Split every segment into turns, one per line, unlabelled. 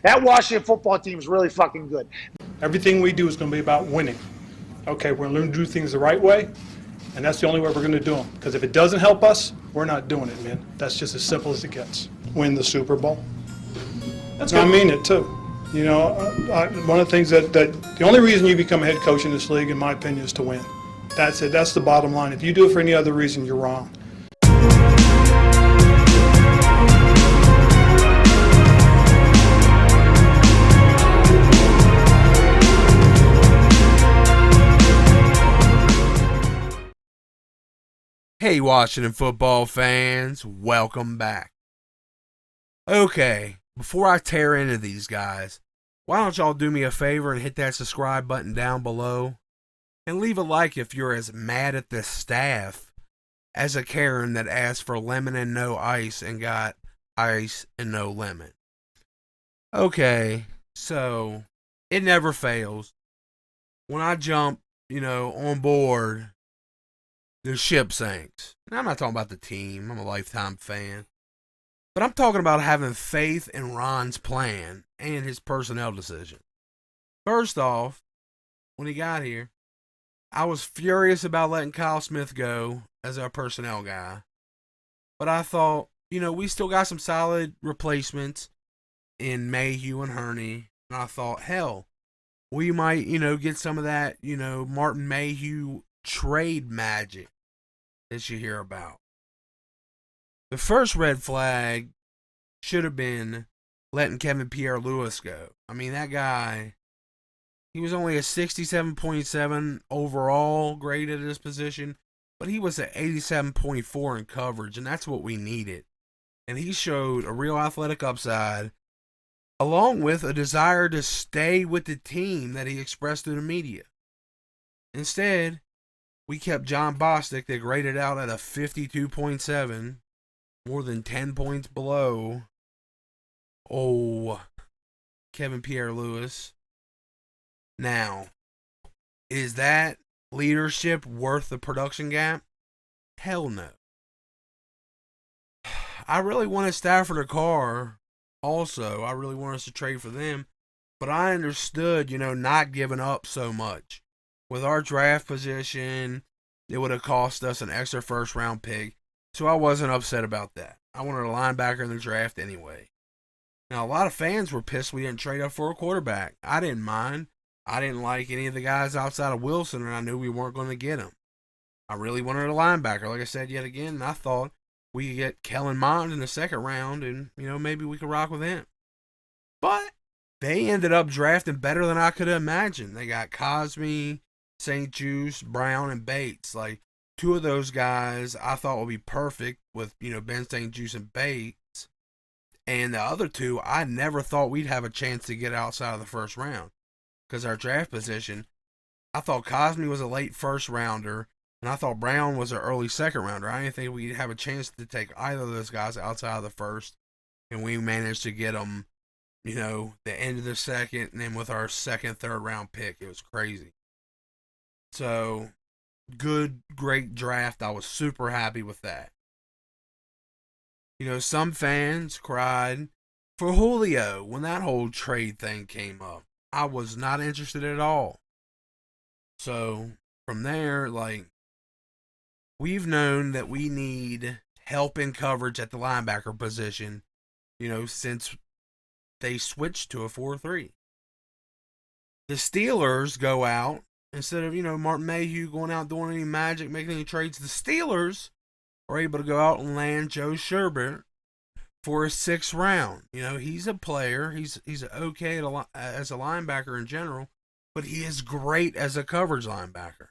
That Washington football team is really fucking good.
Everything we do is going to be about winning. Okay, we're going to learn to do things the right way, and that's the only way we're going to do them. Because if it doesn't help us, we're not doing it, man. That's just as simple as it gets. Win the Super Bowl. That's I mean it, too. You know, one of the things that the only reason you become a head coach in this league, in my opinion, is to win. That's it. That's the bottom line. If you do it for any other reason, you're wrong.
Hey, Washington football fans, welcome back. Okay, before I tear into these guys, why don't y'all do me a favor and hit that subscribe button down below? And leave a like if you're as mad at the staff as a Karen that asked for lemon and no ice and got ice and no lemon. Okay, so it never fails. When I jump, on board, the ship sinks. And I'm not talking about the team. I'm a lifetime fan. But I'm talking about having faith in Ron's plan and his personnel decision. First off, when he got here, I was furious about letting Kyle Smith go as our personnel guy. But I thought, we still got some solid replacements in Mayhew and Hurney. And I thought, hell, we might, get some of that, Martin Mayhew trade magic that you hear about. The first red flag should have been letting Kevin Pierre-Louis go. I mean, that guy, he was only a 67.7 overall grade at his position, but he was at 87.4 in coverage, and that's what we needed. And he showed a real athletic upside, along with a desire to stay with the team that he expressed to the media. Instead, we kept John Bostic that graded out at a 52.7, more than 10 points below Kevin Pierre-Louis. Now, is that leadership worth the production gap? Hell no. I really wanted Stafford or Carr also. I really wanted us to trade for them, but I understood, not giving up so much. With our draft position, it would have cost us an extra first-round pick, so I wasn't upset about that. I wanted a linebacker in the draft anyway. Now, a lot of fans were pissed we didn't trade up for a quarterback. I didn't mind. I didn't like any of the guys outside of Wilson, and I knew we weren't going to get him. I really wanted a linebacker, like I said yet again, and I thought we could get Kellen Mond in the second round, and, maybe we could rock with him. But they ended up drafting better than I could have imagined. They got Cosme, St. Juice, Brown, and Bates. Like, two of those guys I thought would be perfect with, Ben St. Juice and Bates. And the other two, I never thought we'd have a chance to get outside of the first round. Because our draft position, I thought Cosme was a late first rounder, and I thought Brown was an early second rounder. I didn't think we'd have a chance to take either of those guys outside of the first. And we managed to get them, the end of the second, and then with our second, third round pick. It was crazy. So, great draft. I was super happy with that. Some fans cried for Julio when that whole trade thing came up. I was not interested at all. So, from there, we've known that we need help in coverage at the linebacker position, since they switched to a 4-3. The Steelers go out. Instead of, Martin Mayhew going out doing any magic, making any trades, the Steelers are able to go out and land Joe Sherbert for a 6th round. He's a player. He's okay as a linebacker in general, but he is great as a coverage linebacker.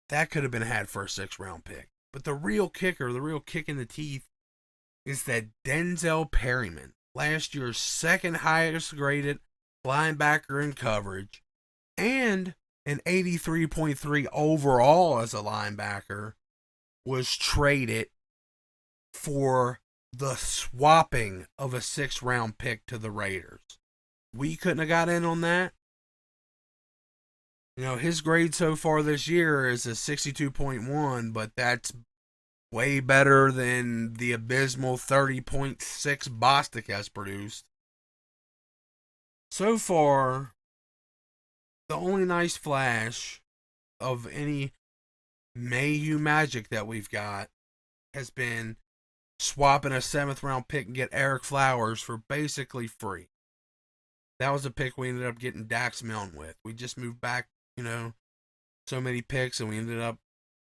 That could have been had for a 6th round pick. But the real kicker, the real kick in the teeth, is that Denzel Perryman, last year's second highest graded linebacker in coverage, and an 83.3 overall as a linebacker, was traded for the swapping of a 6th round pick to the Raiders. We couldn't have got in on that. His grade so far this year is a 62.1, but that's Way better than the abysmal 30.6 Bostic has produced. So far, the only nice flash of any Mayhew magic that we've got has been swapping a 7th round pick and get Eric Flowers for basically free. That was a pick we ended up getting Dax Milne with. We just moved back, so many picks, and we ended up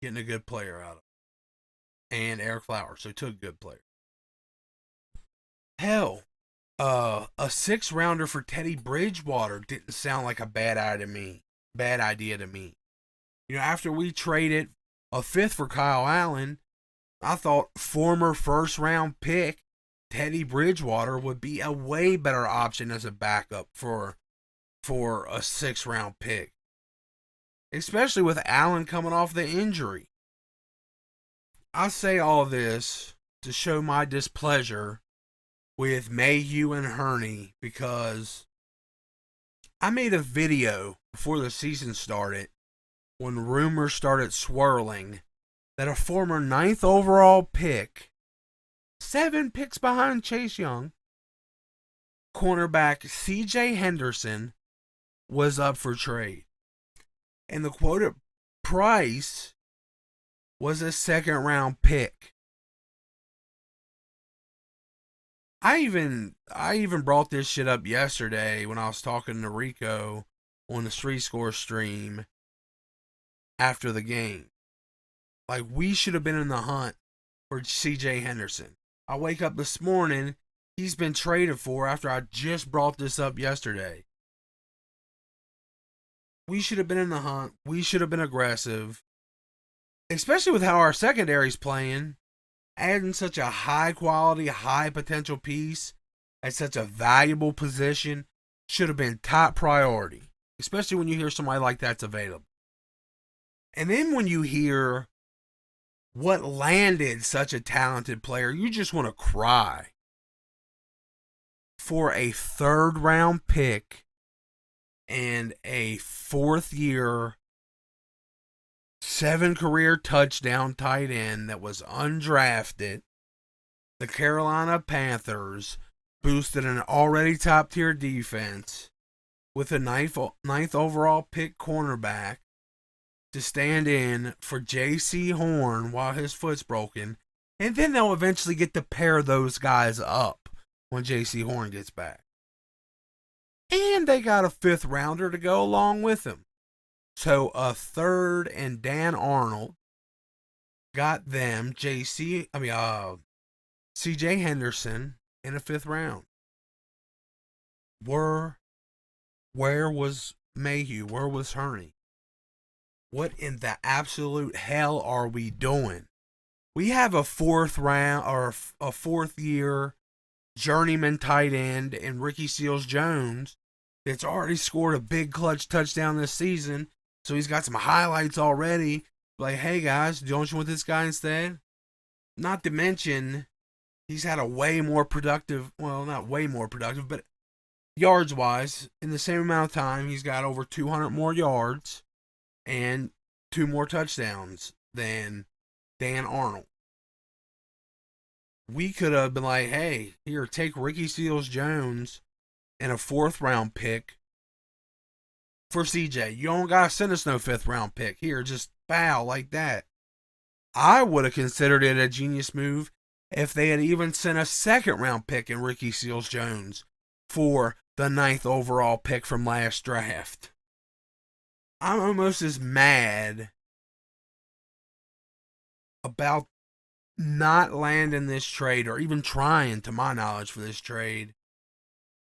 getting a good player out of it. And Eric Flowers, so he took a good player. Hell, a 6th rounder for Teddy Bridgewater didn't sound like a bad idea to me. After we traded a 5th for Kyle Allen, I thought former 1st round pick Teddy Bridgewater would be a way better option as a backup for a 6th round pick. Especially with Allen coming off the injury. I say all this to show my displeasure with Mayhew and Hurney, because I made a video before the season started when rumors started swirling that a former 9th overall pick, 7 picks behind Chase Young, cornerback CJ Henderson was up for trade. And the quoted price was a 2nd round pick. I even brought this shit up yesterday when I was talking to Rico on the Street Score stream after the game. Like, we should have been in the hunt for CJ Henderson. I wake up this morning, he's been traded for after I just brought this up yesterday. We should have been in the hunt. We should have been aggressive. Especially with how our secondary's playing. Adding such a high quality, high potential piece at such a valuable position should have been top priority. Especially when you hear somebody like that's available. And then when you hear what landed such a talented player, you just want to cry. For a 3rd round pick and a 4th year, 7 career touchdown tight end that was undrafted, the Carolina Panthers boosted an already top tier defense with a 9th overall pick cornerback to stand in for J.C. Horn while his foot's broken, and then they'll eventually get to pair those guys up when J.C. Horn gets back. And they got a 5th rounder to go along with him. So a 3rd and Dan Arnold got them C.J. Henderson in a 5th round. Where was Mayhew? Where was Hurney? What in the absolute hell are we doing? We have a 4th round or a 4th year journeyman tight end in Ricky Seals-Jones that's already scored a big clutch touchdown this season. So he's got some highlights already. Like, hey guys, don't you want this guy instead? Not to mention, he's had a way more productive, well, not way more productive, but yards wise, in the same amount of time, he's got over 200 more yards and 2 more touchdowns than Dan Arnold. We could have been like, hey, here, take Ricky Seals-Jones and a 4th round pick for CJ. You don't gotta send us no 5th round pick. Here, just foul like that. I would have considered it a genius move if they had even sent a 2nd round pick in Ricky Seals-Jones for the 9th overall pick from last draft. I'm almost as mad about not landing this trade, or even trying, to my knowledge, for this trade.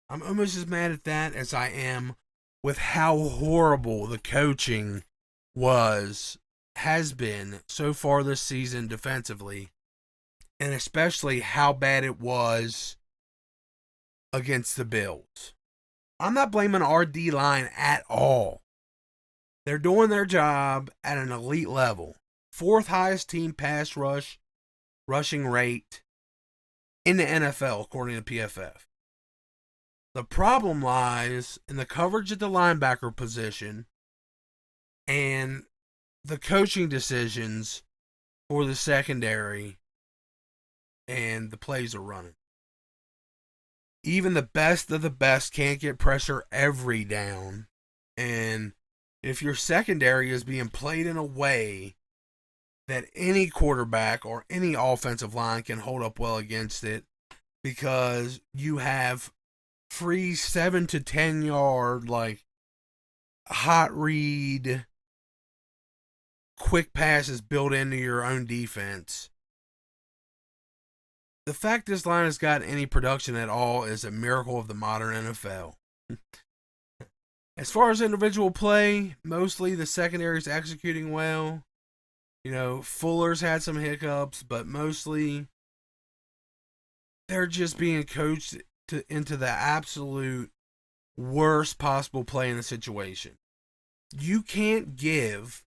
I'm almost as mad at that as I am with how horrible the coaching has been so far this season defensively, and especially how bad it was against the Bills. I'm not blaming our D-line at all. They're doing their job at an elite level. 4th highest team pass rushing rate in the NFL, according to PFF. The problem lies in the coverage at the linebacker position and the coaching decisions for the secondary, and the plays are running. Even the best of the best can't get pressure every down. And if your secondary is being played in a way that any quarterback or any offensive line can hold up well against it, because you have free 7 to 10 yard, like, hot read, quick passes built into your own defense. The fact this line has got any production at all is a miracle of the modern NFL. As far as individual play, mostly the secondary is executing well. You know, Fuller's had some hiccups, but mostly they're just being coached into the absolute worst possible play in the situation. You can't give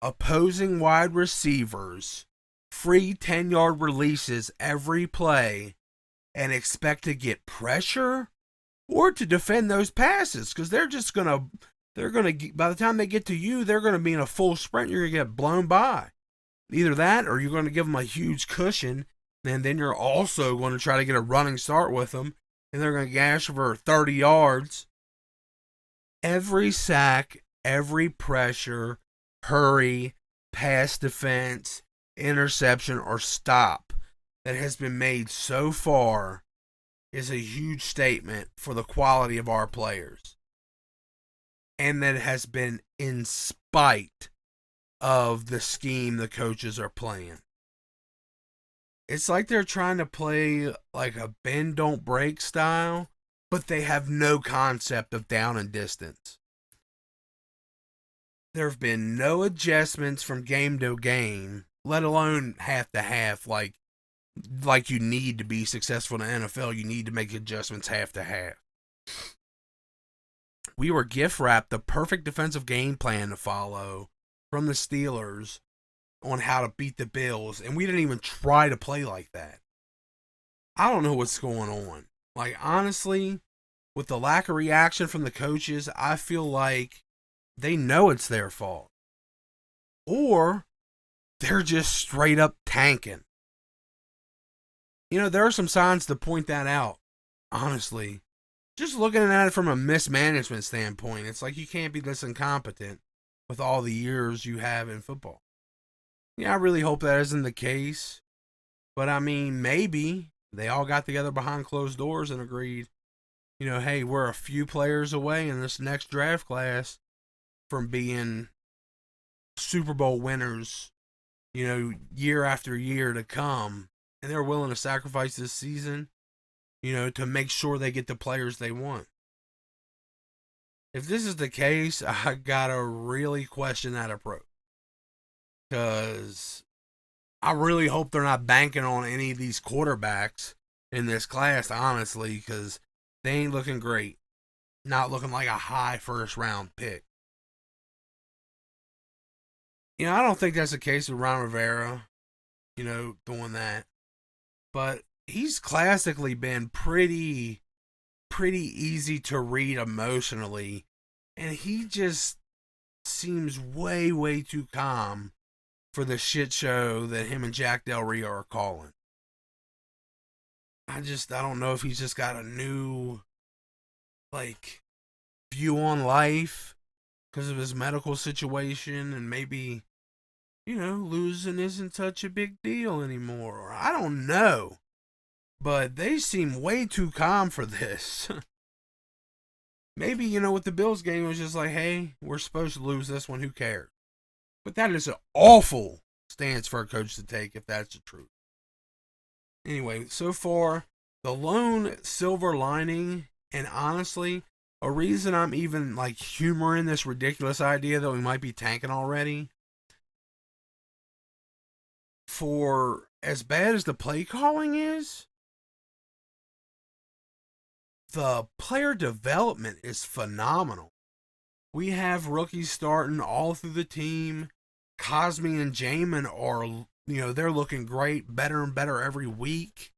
opposing wide receivers free 10-yard releases every play and expect to get pressure or to defend those passes, because they're gonna by the time they get to you, they're gonna be in a full sprint. You're gonna get blown by. Either that, or you're gonna give them a huge cushion, and then you're also going to try to get a running start with them, and they're gonna gash for 30 yards. Every sack, every pressure, hurry, pass defense, interception, or stop that has been made so far is a huge statement for the quality of our players. And that has been in spite of the scheme the coaches are playing. It's like they're trying to play like a bend don't break style, but they have no concept of down and distance. There have been no adjustments from game to game, let alone half to half. Like you need to be successful in the NFL, you need to make adjustments half to half. We were gift wrapped the perfect defensive game plan to follow from the Steelers on how to beat the Bills, and we didn't even try to play like that. I don't know what's going on. Like, honestly, with the lack of reaction from the coaches, I feel like they know it's their fault. Or they're just straight up tanking. You know, there are some signs to point that out, honestly. Just looking at it from a mismanagement standpoint, it's like you can't be this incompetent with all the years you have in football. Yeah, I really hope that isn't the case. But I mean, maybe they all got together behind closed doors and agreed, you know, hey, we're a few players away in this next draft class from being Super Bowl winners, you know, year after year to come. And they're willing to sacrifice this season, you know, to make sure they get the players they want. If this is the case, I gotta really question that approach. Because I really hope they're not banking on any of these quarterbacks in this class, honestly, because they ain't looking great. Not looking like a high first round pick. You know, I don't think that's the case with Ron Rivera, you know, doing that. But he's classically been pretty easy to read emotionally. And he just seems way too calm for the shit show that him and Jack Del Rio are calling. I don't know if he's just got a new, like, view on life because of his medical situation, and maybe, you know, losing isn't such a big deal anymore. Or I don't know. But they seem way too calm for this. Maybe, you know, with the Bills game, it was just like, hey, we're supposed to lose this one, who cares? But that is an awful stance for a coach to take if that's the truth. Anyway, so far, the lone silver lining, and honestly, a reason I'm even, like, humoring this ridiculous idea that we might be tanking already, for as bad as the play calling is, the player development is phenomenal. We have rookies starting all through the team. Cosme and Jamin are, you know, they're looking great, better and better every week.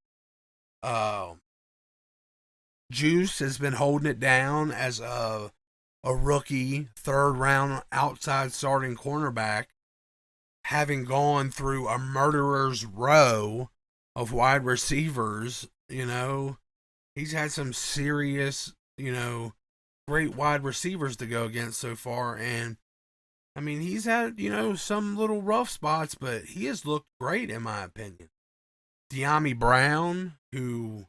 Juice has been holding it down as a rookie, third round outside starting cornerback. having gone through a murderer's row of wide receivers, he's had some serious, great wide receivers to go against so far. And I mean, he's had, some little rough spots, but he has looked great in my opinion. De'Ami Brown, who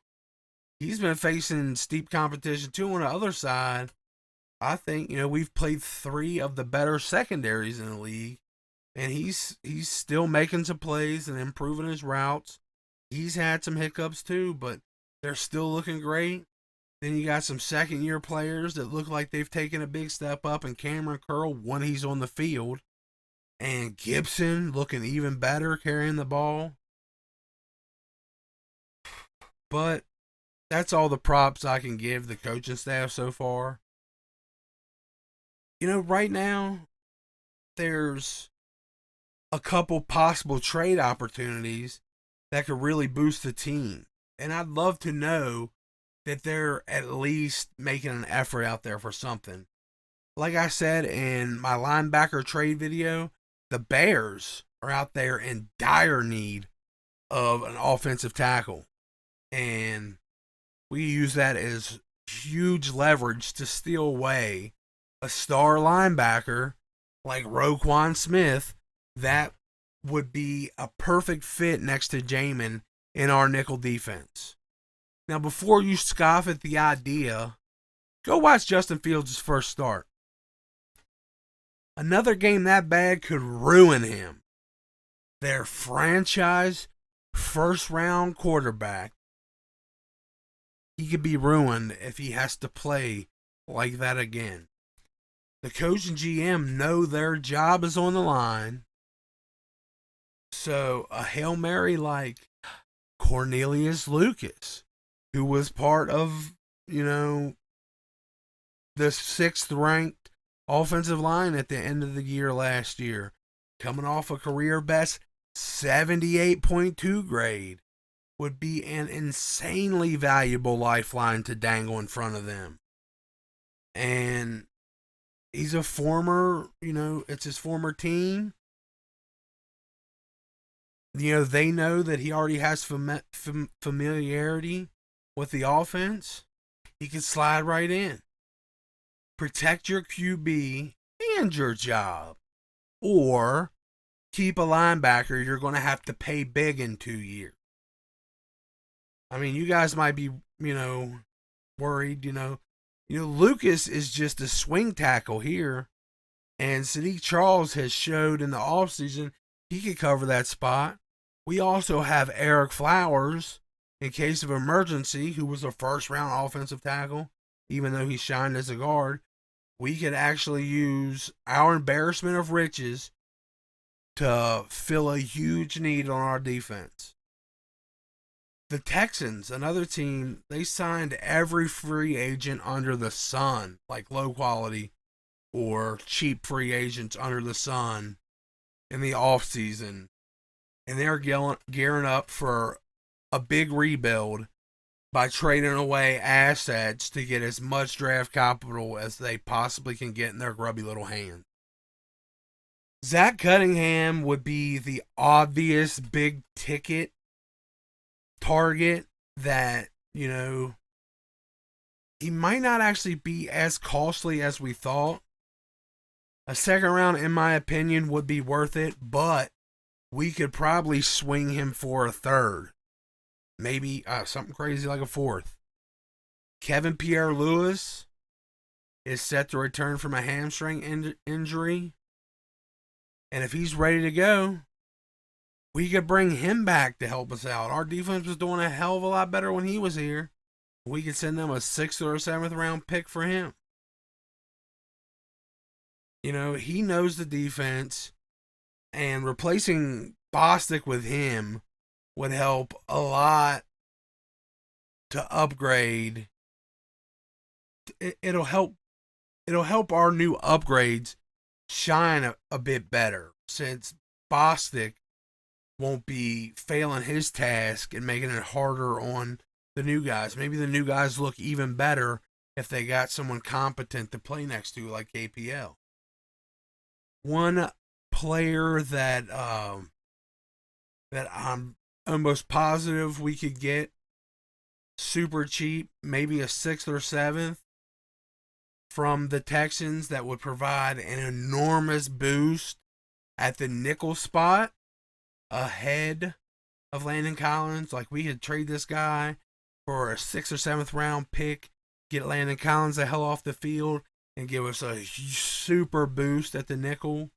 he's been facing steep competition too on the other side. I think, we've played 3 of the better secondaries in the league, and he's still making some plays and improving his routes. He's had some hiccups too, but they're still looking great. Then you got some second-year players that look like they've taken a big step up, and Cameron Curl when he's on the field, and Gibson looking even better carrying the ball. But that's all the props I can give the coaching staff so far. Right now, there's a couple possible trade opportunities that could really boost the team. And I'd love to know that they're at least making an effort out there for something. Like I said in my linebacker trade video, the Bears are out there in dire need of an offensive tackle. And we use that as huge leverage to steal away a star linebacker like Roquan Smith that would be a perfect fit next to Jamin in our nickel defense. Now, before you scoff at the idea, go watch Justin Fields' first start. Another game that bad could ruin him. Their franchise first-round quarterback, he could be ruined if he has to play like that again. The coach and GM know their job is on the line. So a Hail Mary like Cornelius Lucas, who was part of, the 6th ranked offensive line at the end of the year last year, coming off a career best 78.2 grade, would be an insanely valuable lifeline to dangle in front of them. And he's a former, it's his former team. They know that he already has familiarity with the offense. He can slide right in. Protect your QB and your job. Or keep a linebacker you're going to have to pay big in 2 years. I mean, you guys might be, worried, Lucas is just a swing tackle here. And Sadiq Charles has showed in the offseason he could cover that spot. We also have Eric Flowers, in case of emergency, who was a first-round offensive tackle, even though he shined as a guard. We could actually use our embarrassment of riches to fill a huge need on our defense. The Texans, another team, they signed every free agent under the sun, like low quality or cheap free agents under the sun in the offseason. And they're gearing up for a big rebuild by trading away assets to get as much draft capital as they possibly can get in their grubby little hands. Zach Cunningham would be the obvious big ticket target that, he might not actually be as costly as we thought. A second round, in my opinion, would be worth it, but we could probably swing him for a third. Maybe something crazy like a fourth. Kevin Pierre-Louis is set to return from a hamstring injury. And if he's ready to go, we could bring him back to help us out. Our defense was doing a hell of a lot better when he was here. We could send them a 6th or 7th round pick for him. He knows the defense. And replacing Bostic with him would help a lot to upgrade. It'll help our new upgrades shine a bit better, since Bostic won't be failing his task and making it harder on the new guys. Maybe the new guys look even better if they got someone competent to play next to, like KPL. One player that that I'm almost positive we could get super cheap, maybe a 6th or 7th from the Texans that would provide an enormous boost at the nickel spot ahead of Landon Collins. Like, we could trade this guy for a 6th or 7th round pick, get Landon Collins the hell off the field, and give us a super boost at the nickel.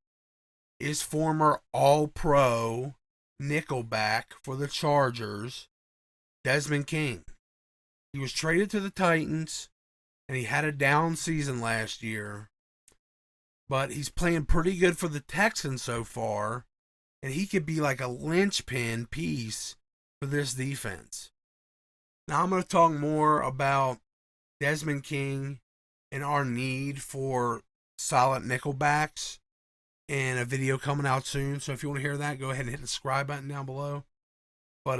Is former All-Pro nickelback for the Chargers, Desmond King. He was traded to the Titans, and he had a down season last year, but he's playing pretty good for the Texans so far, and he could be like a linchpin piece for this defense. Now I'm going to talk more about Desmond King and our need for solid nickelbacks in a video coming out soon. So if you want to hear that, go ahead and hit the subscribe button down below. But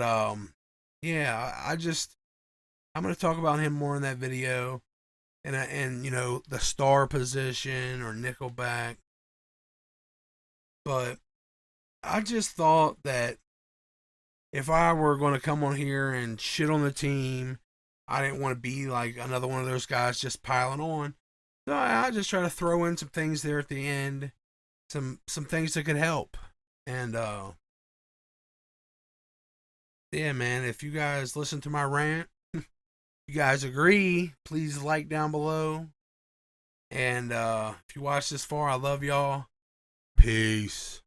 yeah, I'm going to talk about him more in that video, and you know, the star position or nickelback. But I just thought that if I were going to come on here and shit on the team, I didn't want to be like another one of those guys just piling on. So I just try to throw in some things there at the end, some things that could help. And yeah, man, if you guys listen to my rant, you guys agree, please like down below. And if you watch this far, I love y'all. Peace.